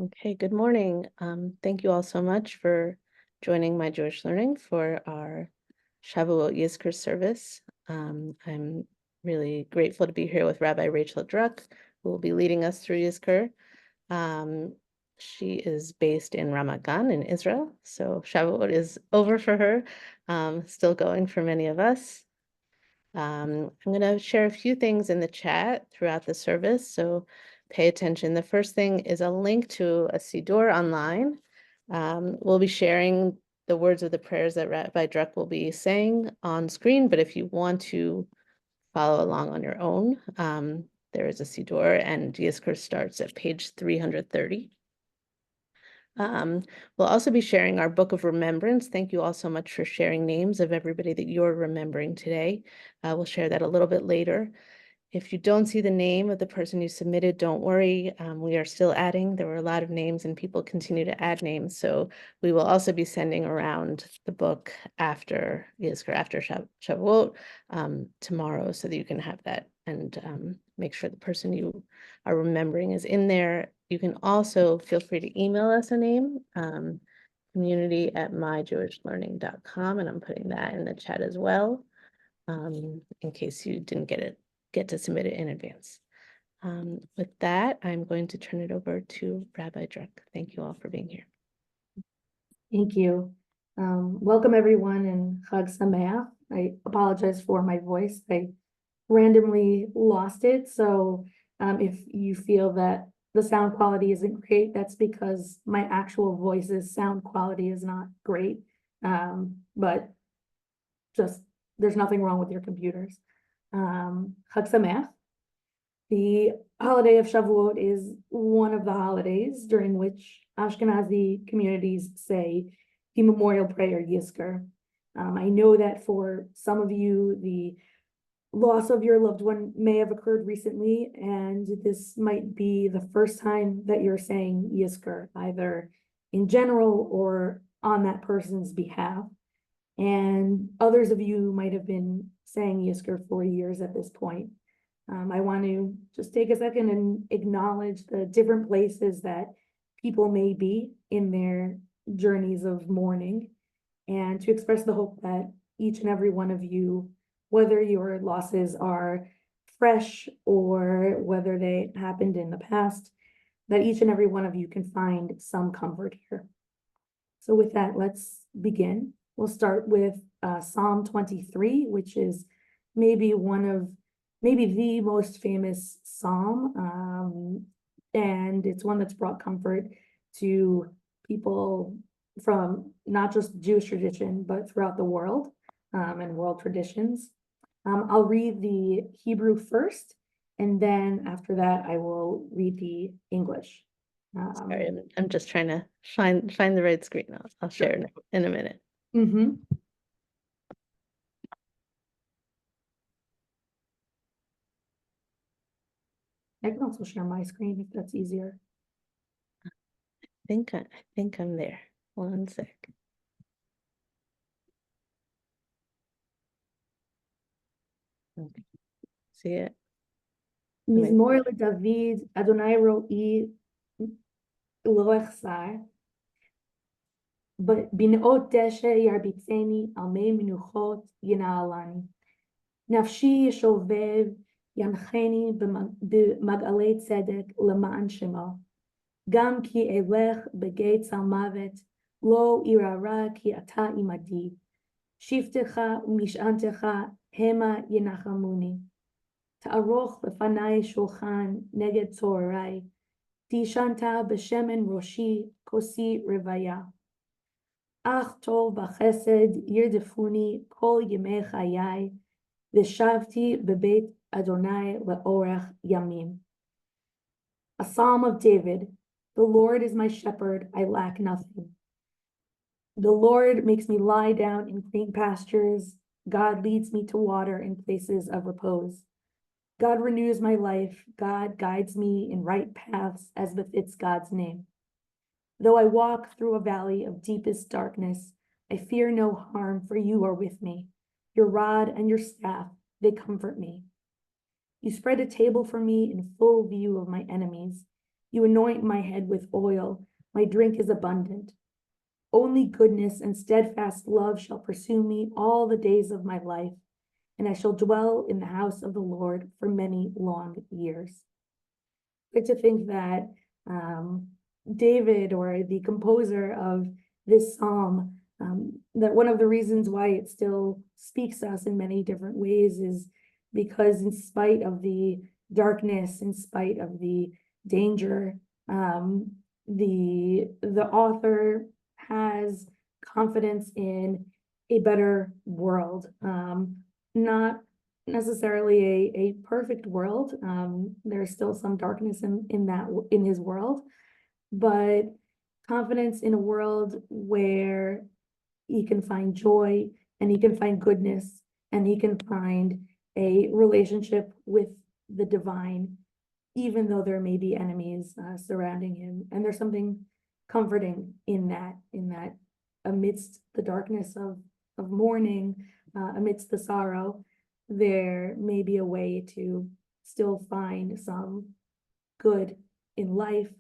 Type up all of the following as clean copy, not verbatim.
Okay, good morning. Thank you all so much for joining my Jewish Learning for our Shavuot Yizkor service. I'm really grateful to be here with Rabbi Rachel Druck, who will be leading us through Yizkor. She is based in Ramat Gan in Israel, so Shavuot is over for her, still going for many of us. I'm going to share a few things in the chat throughout the service, so pay attention. The first thing is a link to a Siddur online. We'll be sharing the words of the prayers that Rabbi Druck will be saying on screen, but if you want to follow along on your own, there is a Siddur, and Yizkor starts at page 330. We'll also be sharing our book of remembrance. Thank you all so much for sharing names of everybody that you're remembering today. We'll share that a little bit later. If you don't see the name of the person you submitted, don't worry. We are still adding. There were a lot of names and people continue to add names. So we will also be sending around the book after Yizkor, after Shavuot tomorrow, so that you can have that and make sure the person you are remembering is in there. You can also feel free to email us a name, community@myjewishlearning.com, and I'm putting that in the chat as well, in case you didn't get to submit it in advance. With that, I'm going to turn it over to Rabbi Druck. Thank you all for being here. Thank you. Welcome everyone and Chag Sameach. I apologize for my voice. I randomly lost it. So if you feel that the sound quality isn't great, that's because my actual voice's sound quality is not great. But just there's nothing wrong with your computers. Chag Sameach. The holiday of Shavuot is one of the holidays during which Ashkenazi communities say the memorial prayer Yizkor. I know that for some of you, the loss of your loved one may have occurred recently, and this might be the first time that you're saying Yizkor, either in general or on that person's behalf. And others of you might have been saying Yizkor for years at this point. I want to just take a second and acknowledge the different places that people may be in their journeys of mourning, and to express the hope that each and every one of you, whether your losses are fresh or whether they happened in the past, that each and every one of you can find some comfort here. So with that, let's begin. We'll start with Psalm 23, which is maybe the most famous psalm, and it's one that's brought comfort to people from not just Jewish tradition, but throughout the world, and world traditions. I'll read the Hebrew first, and then after that, I will read the English. Sorry, I'm just trying to find the right screen. I'll share it in a minute. I can also share my screen if that's easier. I think I'm there. One sec. Okay. See it? Mizmor LeDavid, Adonai Ro'i Lo Echsar, Bin'ot Deshe Yarbitzeni, Al Mei Menuchot Yina'alani. Nafshi Yeshovev, Yamcheni B'Mag'alei Tzedek L'ma'an Shemo. Gam ki elech b'geit Salmavet, Lo irara ki ata imadi. Shiftecha u'mish'antecha hema yenachamuni. Ta'aroch lefanai shulchan neged tzorai. Tishanta b'shemen roshi kosi revaya. Ach tov v'chesed yirdefuni kol yemei chayai. V'shavti b'beit Adonai le'orech yamim. A Psalm of David. The Lord is my shepherd, I lack nothing. The Lord makes me lie down in green pastures. God leads me to water in places of repose. God renews my life. God guides me in right paths as befits God's name. Though I walk through a valley of deepest darkness, I fear no harm, for you are with me. Your rod and your staff, they comfort me. You spread a table for me in full view of my enemies. You anoint my head with oil. My drink is abundant. Only goodness and steadfast love shall pursue me all the days of my life, and I shall dwell in the house of the Lord for many long years. I like to think that David, or the composer of this psalm, that one of the reasons why it still speaks to us in many different ways is because, in spite of the darkness, in spite of the danger, the author has confidence in a better world, not necessarily a perfect world. There's still some darkness in his world, but confidence in a world where he can find joy and he can find goodness and he can find a relationship with the divine, even though there may be enemies surrounding him. And there's something comforting in that amidst the darkness of mourning, amidst the sorrow, there may be a way to still find some good in life,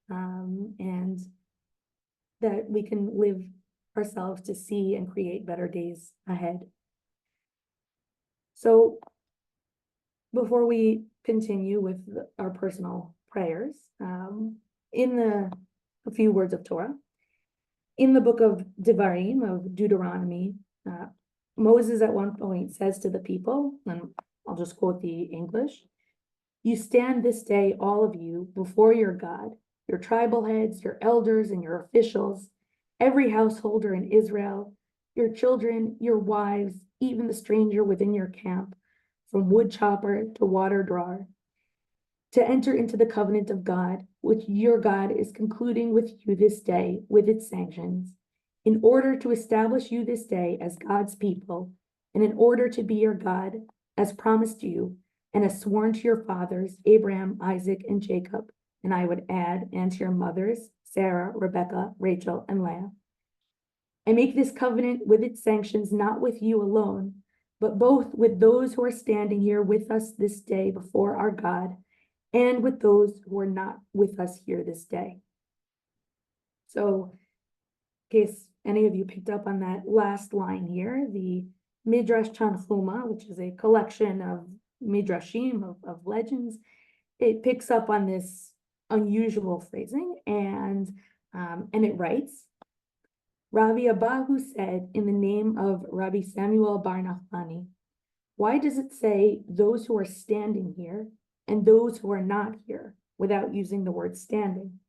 and that we can live ourselves to see and create better days ahead. So before we continue with our personal prayers, a few words of Torah, in the book of Devarim, of Deuteronomy, Moses at one point says to the people, and I'll just quote the English, "You stand this day, all of you, before your God, your tribal heads, your elders, and your officials, every householder in Israel, your children, your wives, even the stranger within your camp, from wood chopper to water drawer, to enter into the covenant of God, which your God is concluding with you this day with its sanctions, in order to establish you this day as God's people, and in order to be your God, as promised you, and as sworn to your fathers, Abraham, Isaac, and Jacob, and I would add, and to your mothers, Sarah, Rebekah, Rachel, and Leah. I make this covenant with its sanctions, not with you alone, but both with those who are standing here with us this day before our God, and with those who are not with us here this day." So, in case any of you picked up on that last line here, the Midrash Tanchuma, which is a collection of midrashim, of legends, it picks up on this unusual phrasing, and it writes, Rabbi Abahu said in the name of Rabbi Samuel Bar Nachmani, "Why does it say those who are standing here and those who are not here without using the word standing?"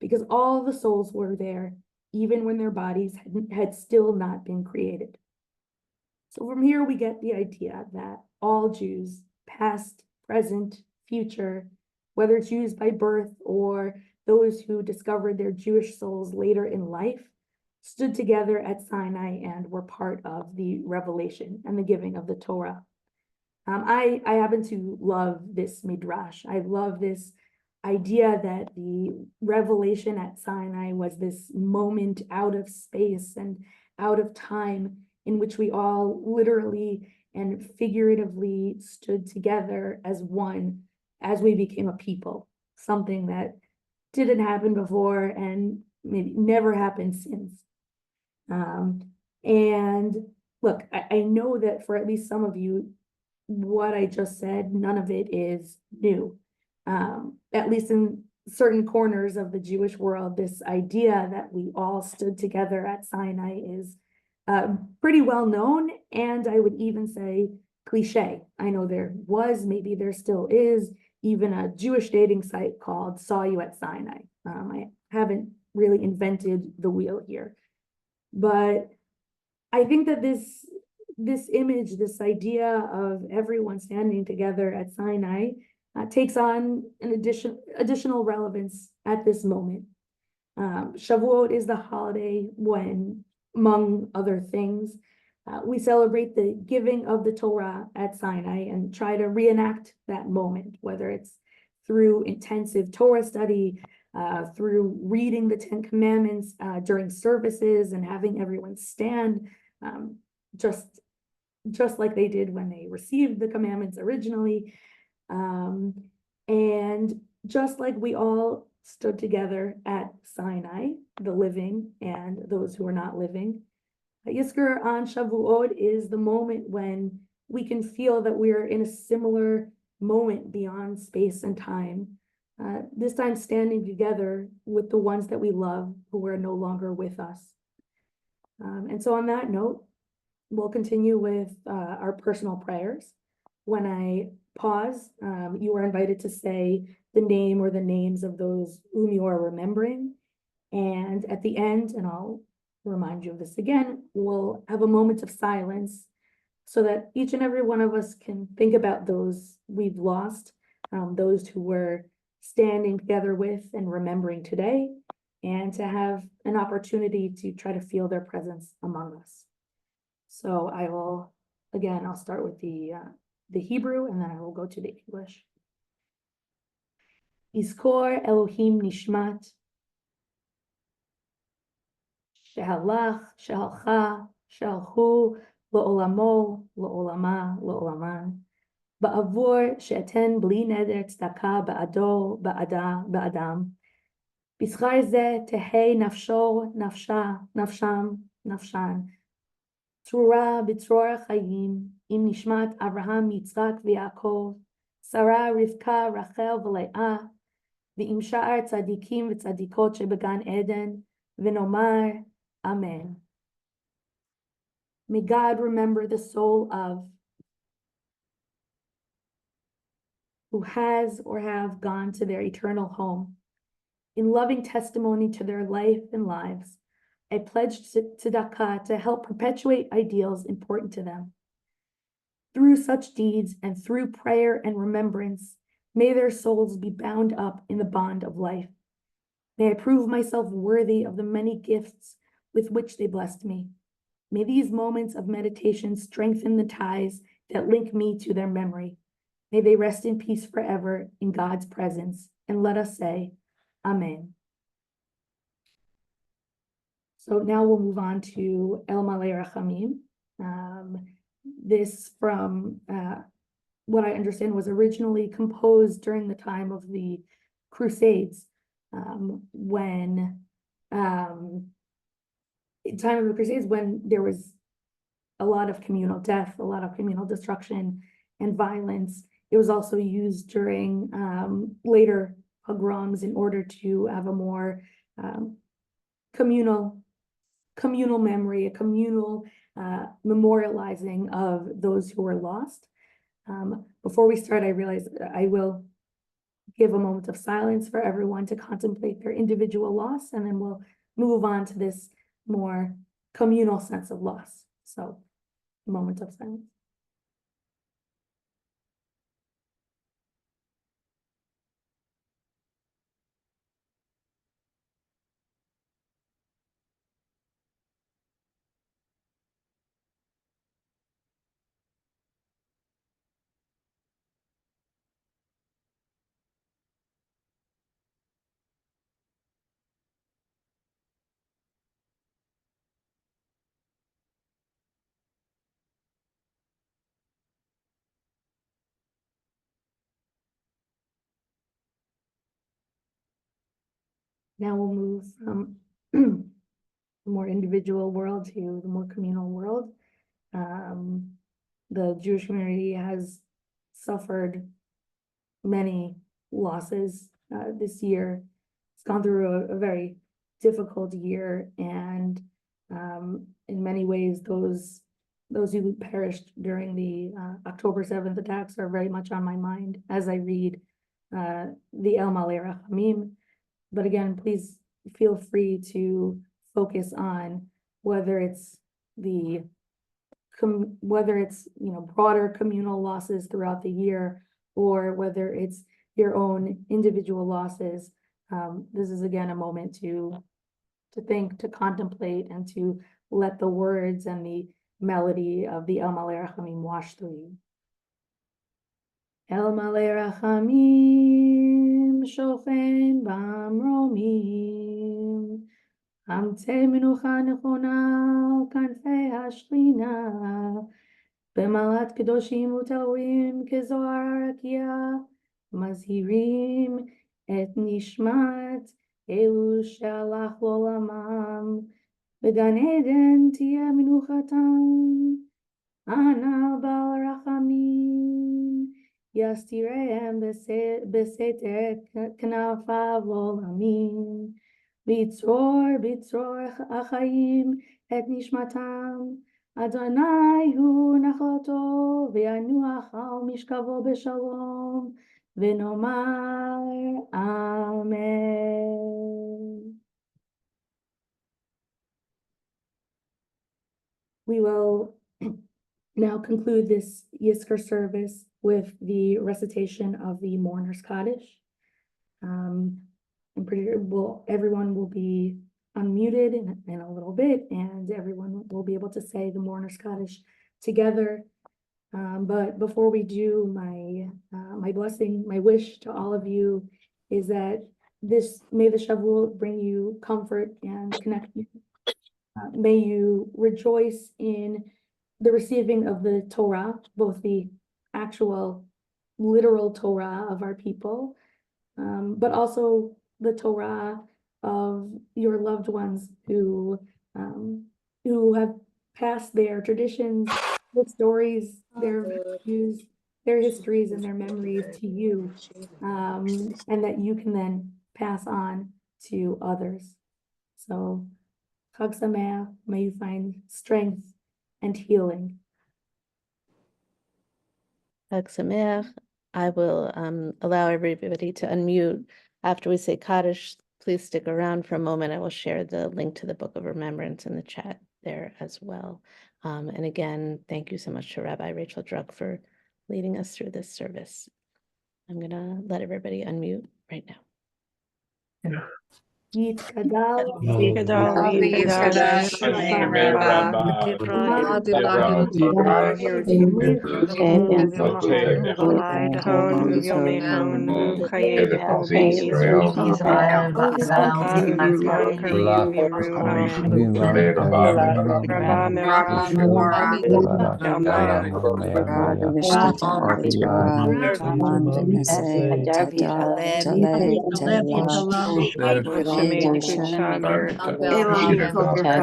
Because all the souls were there, even when their bodies had still not been created. So from here we get the idea that all Jews, past, present, future, whether Jews by birth or those who discovered their Jewish souls later in life, stood together at Sinai and were part of the revelation and the giving of the Torah. I happen to love this midrash. I love this idea that the revelation at Sinai was this moment out of space and out of time in which we all literally and figuratively stood together as one as we became a people, something that didn't happen before and maybe never happened since. And look, I know that for at least some of you, what I just said, none of it is new. At least in certain corners of the Jewish world, this idea that we all stood together at Sinai is pretty well known, and I would even say cliche. I know there was, maybe there still is, even a Jewish dating site called Saw You at Sinai. I haven't really invented the wheel here, but I think that this image, this idea of everyone standing together at Sinai, takes on an additional relevance at this moment. Shavuot is the holiday when, among other things, we celebrate the giving of the Torah at Sinai and try to reenact that moment, whether it's through intensive Torah study, through reading the Ten Commandments during services and having everyone stand, just like they did when they received the commandments originally. And just like we all stood together at Sinai, the living and those who are not living, Yizkor on Shavuot is the moment when we can feel that we're in a similar moment beyond space and time. This time standing together with the ones that we love who are no longer with us. And so on that note, we'll continue with our personal prayers. When I pause, you are invited to say the name or the names of those whom you are remembering. And at the end, and I'll remind you of this again, we'll have a moment of silence so that each and every one of us can think about those we've lost, those who we're standing together with and remembering today, and to have an opportunity to try to feel their presence among us. So I will, again, I'll start with the Hebrew, and then I will go to the English. Yizkor Elohim Nishmat, שהלך, שהלכה, שהלכו לעולמו, לעולמה, לעולמן, בעבור שאתן בלי נדר צדקה בעדו, בעדה, בעדם. בשכר זה תהא נפשו, נפשה, נפשם, נפשן. צרורה בצרור החיים, עם נשמת אברהם, יצחק ויעקב, שרה, רבקה, רחל ולאה, ועם שאר צדיקים וצדיקות שבגן עדן, ונאמר, Amen. May God remember the soul of who has or have gone to their eternal home. In loving testimony to their life and lives, I pledge tzedakah to help perpetuate ideals important to them. Through such deeds and through prayer and remembrance, may their souls be bound up in the bond of life. May I prove myself worthy of the many gifts with which they blessed me. May these moments of meditation strengthen the ties that link me to their memory. May they rest in peace forever in God's presence. And let us say, Amen. So now we'll move on to El Malei Rachamim. This, from what I understand, was originally composed during the time of the Crusades, when there was a lot of communal death, a lot of communal destruction and violence. It was also used during later pogroms in order to have a more communal memory, a communal memorializing of those who were lost. Before we start, I realize I will give a moment of silence for everyone to contemplate their individual loss, and then we'll move on to this more communal sense of loss. So, moment of silence. Now we'll move from the more individual world to the more communal world. The Jewish community has suffered many losses this year. It's gone through a very difficult year, and in many ways, those who perished during the October 7th attacks are very much on my mind as I read the El Malei Rachamim. But again, please feel free to focus on whether it's broader communal losses throughout the year, or whether it's your own individual losses. This is again a moment to think, to contemplate, and to let the words and the melody of the El Malei Rachamim wash through you. El Malei Rachamim shochen b'mromim, המטה מנוחה נכונה על כנפי השכינה, במעלת קדושים וטהורים כזוהר הרקיע, מזהירים את נשמת אלו שהלך לעולמם, בגן עדן תהיה מנוחתם. אנא בעל רחמים, יסתירם בסתר כנפיו לעולמים, בצרור החיים את נשמתם. אדוני הוא נחלתו, וינוח על משכבו בשלום, ונאמר אמן. We will now conclude this Yizkor service with the recitation of the Mourner's Kaddish. Everyone will be unmuted in a little bit, and everyone will be able to say the Mourner's Kaddish together. But before we do, my blessing, my wish to all of you is that may the Shavuot bring you comfort and connection. May you rejoice in the receiving of the Torah, both the actual literal Torah of our people, but also the Torah of your loved ones who have passed their traditions, their stories, their virtues, their histories, and their memories to you, and that you can then pass on to others. So, Chag Sameach, may you find strength and healing. Chag Sameach. I will allow everybody to unmute after we say Kaddish. Please stick around for a moment. I will share the link to the Book of Remembrance in the chat there as well. And again, thank you so much to Rabbi Rachel Druck for leading us through this service. I'm going to let everybody unmute right now. Yitkadal Shalom Aleinu ועל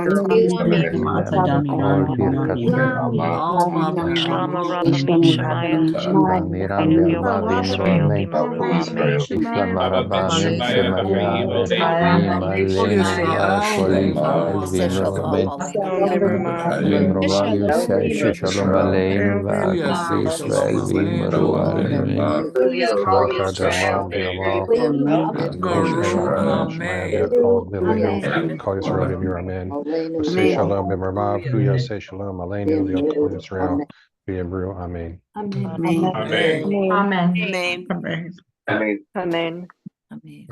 כנסת ישראל וימרו עלינו. Shemach Adonai B'Yamav, Shemaya V'Yakov V'Lehu, Kol Yisrael V'Yamir Amen. V'sei Shalom B'Marmav, Hu Yasei Shalom Aleinu V'Yakol Yisrael V'Yamru Amen. Amen. Amen. Amen. Amen. Amen. Amen.